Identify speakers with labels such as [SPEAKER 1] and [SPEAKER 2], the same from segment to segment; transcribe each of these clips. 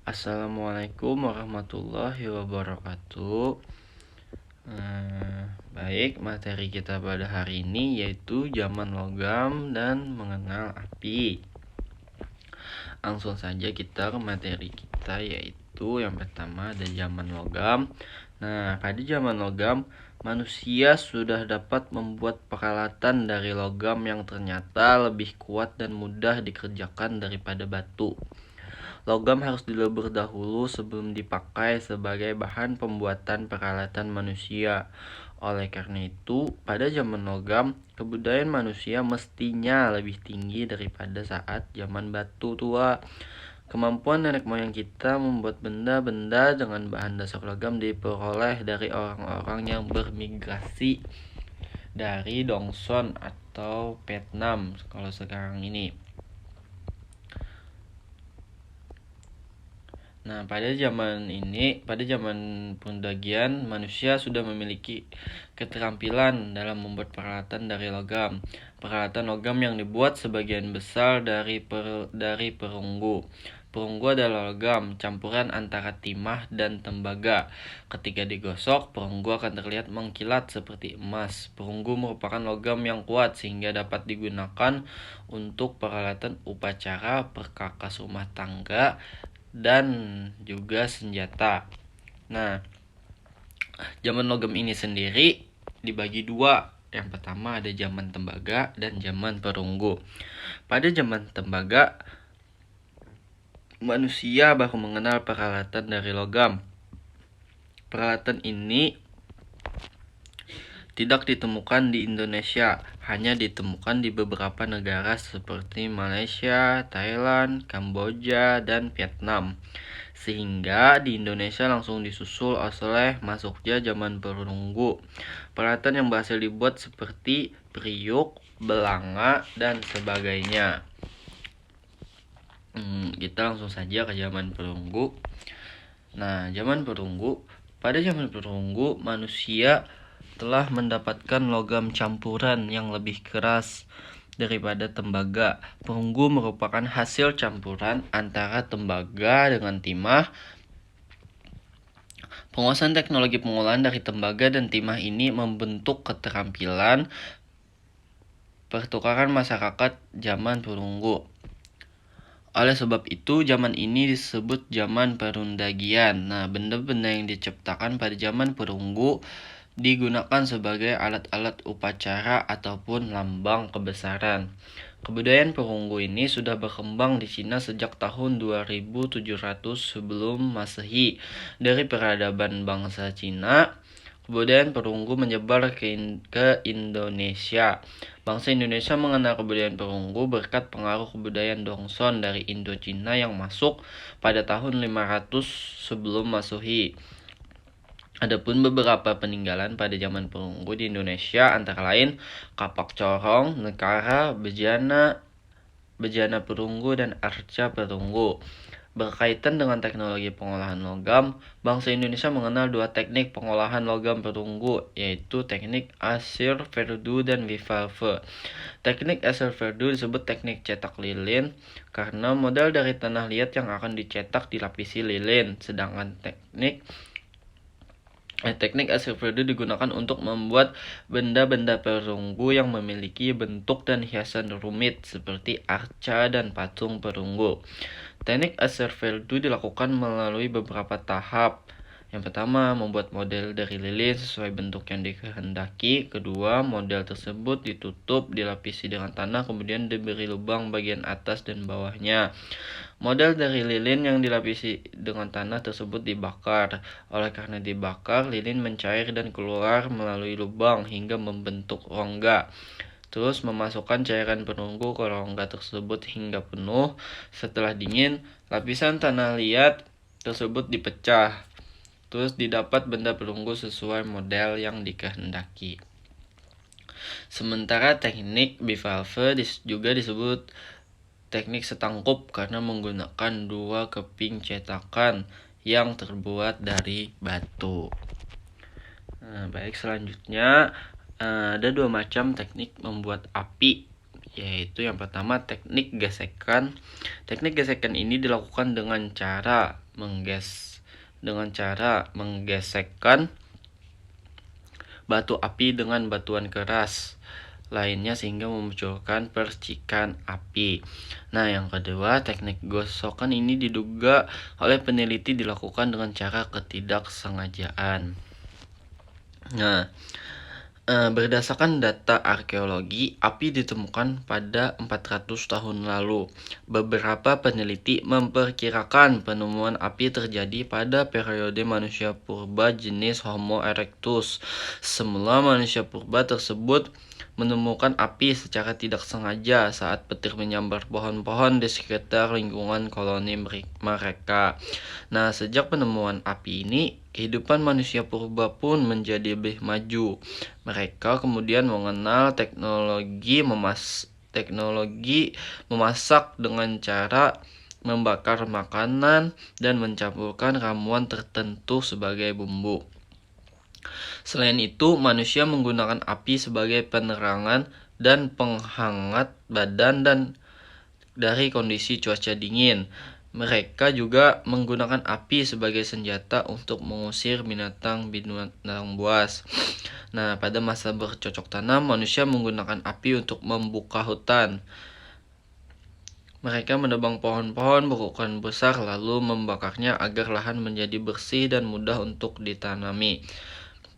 [SPEAKER 1] Assalamualaikum warahmatullahi wabarakatuh. Baik, materi kita pada hari ini yaitu zaman logam dan mengenal api. Langsung saja kita ke materi kita, yaitu yang pertama ada zaman logam. Nah, pada zaman logam, manusia sudah dapat membuat peralatan dari logam yang ternyata lebih kuat dan mudah dikerjakan daripada batu. Logam harus dilebur dahulu sebelum dipakai sebagai bahan pembuatan peralatan manusia. Oleh karena itu, pada zaman logam, kebudayaan manusia mestinya lebih tinggi daripada saat zaman batu tua. Kemampuan nenek moyang kita membuat benda-benda dengan bahan dasar logam diperoleh dari orang-orang yang bermigrasi dari Dongson atau Vietnam kalau sekarang ini. Nah, pada zaman pendagian, manusia sudah memiliki keterampilan dalam membuat peralatan dari logam. Peralatan logam yang dibuat sebagian besar dari perunggu. Perunggu adalah logam campuran antara timah dan tembaga. Ketika digosok, perunggu akan terlihat mengkilat seperti emas. Perunggu merupakan logam yang kuat sehingga dapat digunakan untuk peralatan upacara, perkakas rumah tangga, dan juga senjata. Nah, zaman logam ini sendiri dibagi dua. Yang pertama ada zaman tembaga dan zaman perunggu. Pada zaman tembaga, manusia baru mengenal peralatan dari logam. Peralatan ini tidak ditemukan di Indonesia, hanya ditemukan di beberapa negara seperti Malaysia, Thailand, Kamboja, dan Vietnam. Sehingga di Indonesia langsung disusul oleh masuknya zaman perunggu. Peralatan yang berhasil dibuat seperti periuk, belanga, dan sebagainya. Kita langsung saja ke zaman perunggu. Nah, pada zaman perunggu manusia telah mendapatkan logam campuran yang lebih keras daripada tembaga. Perunggu merupakan hasil campuran antara tembaga dengan timah. Penguasaan teknologi pengolahan dari tembaga dan timah ini membentuk keterampilan pertukaran masyarakat zaman perunggu. Oleh sebab itu, zaman ini disebut zaman perundagian. Nah, benda-benda yang diciptakan pada zaman perunggu digunakan sebagai alat-alat upacara ataupun lambang kebesaran. Kebudayaan perunggu ini sudah berkembang di Cina sejak tahun 2700 sebelum Masehi. Dari peradaban bangsa Cina, kebudayaan perunggu menyebar ke Indonesia. Bangsa Indonesia mengenal kebudayaan perunggu berkat pengaruh kebudayaan Dongson dari Indochina yang masuk pada tahun 500 sebelum Masehi. Adapun beberapa peninggalan pada zaman perunggu di Indonesia antara lain kapak corong, nekara, bejana perunggu, dan arca perunggu. Berkaitan dengan teknologi pengolahan logam, bangsa Indonesia mengenal dua teknik pengolahan logam perunggu, yaitu teknik Asyir Verdu dan Vivalve. Teknik Asyir Verdu disebut teknik cetak lilin karena model dari tanah liat yang akan dicetak dilapisi lilin, sedangkan teknik Asyir Verdu digunakan untuk membuat benda-benda perunggu yang memiliki bentuk dan hiasan rumit seperti arca dan patung perunggu. Teknik Asyir Verdu dilakukan melalui beberapa tahap. Yang pertama, membuat model dari lilin sesuai bentuk yang dikehendaki. Kedua, model tersebut ditutup, dilapisi dengan tanah, kemudian diberi lubang bagian atas dan bawahnya. Model dari lilin yang dilapisi dengan tanah tersebut dibakar. Oleh karena dibakar, lilin mencair dan keluar melalui lubang hingga membentuk rongga. Terus memasukkan cairan perunggu ke rongga tersebut hingga penuh. Setelah dingin, lapisan tanah liat tersebut dipecah. Terus didapat benda perunggu sesuai model yang dikehendaki. Sementara teknik bivalve juga disebut teknik setangkup karena menggunakan dua keping cetakan yang terbuat dari batu. Baik, selanjutnya ada dua macam teknik membuat api, yaitu yang pertama teknik gesekan. Teknik gesekan ini dilakukan dengan cara menggesekkan batu api dengan batuan keras lainnya sehingga memunculkan percikan api. Nah, yang kedua, teknik gosokan ini diduga oleh peneliti dilakukan dengan cara ketidaksengajaan. Nah, berdasarkan data arkeologi, api ditemukan pada 400 tahun lalu. Beberapa peneliti memperkirakan penemuan api terjadi pada periode manusia purba jenis Homo erectus. Semula manusia purba tersebut menemukan api secara tidak sengaja saat petir menyambar pohon-pohon di sekitar lingkungan koloni mereka. Nah, sejak penemuan api ini, kehidupan manusia purba pun menjadi lebih maju. Mereka kemudian mengenal teknologi memasak dengan cara membakar makanan dan mencampurkan ramuan tertentu sebagai bumbu. Selain itu, manusia menggunakan api sebagai penerangan dan penghangat badan dari kondisi cuaca dingin. Mereka juga menggunakan api sebagai senjata untuk mengusir binatang buas. Nah, pada masa bercocok tanam, manusia menggunakan api untuk membuka hutan. Mereka menebang pohon-pohon berukuran besar lalu membakarnya agar lahan menjadi bersih dan mudah untuk ditanami.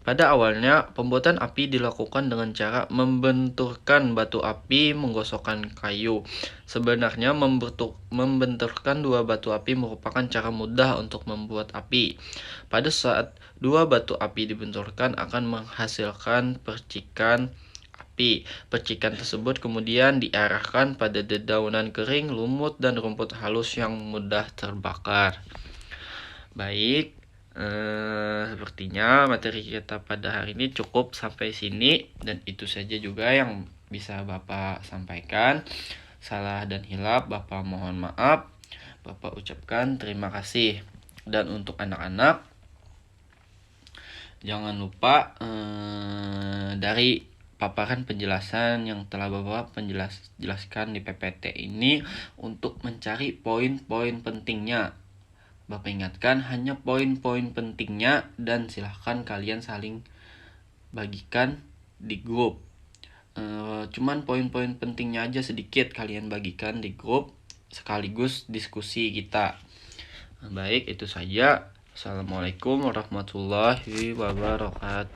[SPEAKER 1] Pada awalnya, pembuatan api dilakukan dengan cara membenturkan batu api menggosokkan kayu. Sebenarnya membenturkan dua batu api merupakan cara mudah untuk membuat api. Pada saat dua batu api dibenturkan akan menghasilkan percikan api. Percikan tersebut kemudian diarahkan pada dedaunan kering, lumut, dan rumput halus yang mudah terbakar. Baik. Sepertinya materi kita pada hari ini cukup sampai sini, dan itu saja juga yang bisa Bapak sampaikan. Salah dan hilap Bapak mohon maaf. Bapak ucapkan terima kasih. Dan untuk anak-anak, jangan lupa dari paparan penjelasan yang telah Bapak jelaskan di PPT ini untuk mencari poin-poin pentingnya. Bapak ingatkan hanya poin-poin pentingnya dan silahkan kalian saling bagikan di grup. Cuman poin-poin pentingnya aja sedikit kalian bagikan di grup sekaligus diskusi kita. Baik, itu saja. Assalamualaikum warahmatullahi wabarakatuh.